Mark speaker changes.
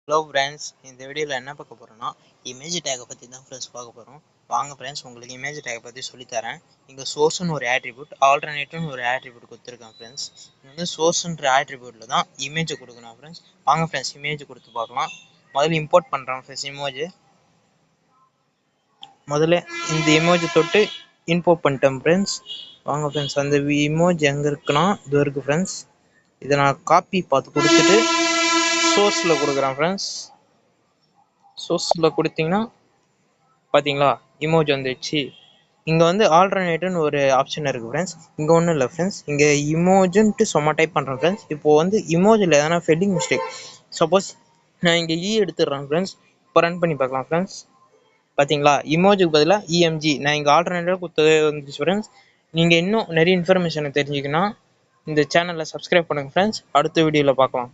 Speaker 1: Hello friends, இந்த வீடியோவில் என்ன பார்க்க போகிறோன்னா இமேஜ் டேக்கை பற்றி தான் ஃப்ரெண்ட்ஸ் பார்க்க போகிறோம். வாங்க ஃப்ரெண்ட்ஸ், உங்களுக்கு இமேஜ் டேக்கை பற்றி சொல்லித்தரேன். இங்கே சோர்ஸ்னு ஒரு ஆட்ரிபியூட், ஆல்டர்னேட்டிவ்னு ஒரு ஆட்ரிபியூட் கொடுத்துருக்கேன் ஃப்ரெண்ட்ஸ். இங்கே வந்து சோர்ஸ்ன்ற ஆட்ரிபியூட்டில் தான் இமேஜை கொடுக்கணும் ஃப்ரெண்ட்ஸ். வாங்க ஃப்ரெண்ட்ஸ், இமேஜ் கொடுத்து பார்க்கலாம். முதல்ல இம்போர்ட் பண்ணுறோம் ஃப்ரெண்ட்ஸ் இமேஜ். முதல்ல இந்த இமேஜை தொட்டு இம்போர்ட் பண்ணிட்டேன் ஃப்ரெண்ட்ஸ். வாங்க ஃப்ரெண்ட்ஸ், அந்த இமேஜ் எங்கே இருக்குன்னா இது இருக்குது ஃப்ரெண்ட்ஸ். இதை நான் காப்பி பார்த்து கொடுத்துட்டு சோர்ஸில் கொடுக்குறேன் ஃப்ரெண்ட்ஸ். சோர்ஸில் கொடுத்தீங்கன்னா பார்த்தீங்களா இமோஜ் வந்துடுச்சு. இங்கே வந்து ஆல்டர்னேட்டிவ்னு ஒரு ஆப்ஷன் இருக்குது ஃப்ரெண்ட்ஸ். இங்கே ஒன்றும் இல்லை ஃப்ரெண்ட்ஸ், இங்கே இமோஜுன்ட்டு சும்மா டைப் பண்ணுறேன் ஃப்ரெண்ட்ஸ். இப்போது வந்து இமோஜில் எதனா ஸ்பெல்லிங் மிஸ்டேக், சப்போஸ் நான் இங்கே எடுத்துடுறேன் ஃப்ரெண்ட்ஸ். இப்போ ரன் பண்ணி பார்க்கலாம் ஃப்ரெண்ட்ஸ். பார்த்தீங்களா இமோஜுக்கு பதிலாக இஎம்ஜி நான் இங்கே ஆல்டர்னேட்டிவாக கொடுத்தது வந்துச்சு ஃப்ரெண்ட்ஸ். நீங்கள் இன்னும் நிறைய இன்ஃபர்மேஷனை தெரிஞ்சுக்கணும் இந்த சேனலை சப்ஸ்கிரைப் பண்ணுங்கள் ஃப்ரெண்ட்ஸ். அடுத்த வீடியோவில் பார்க்கலாம்.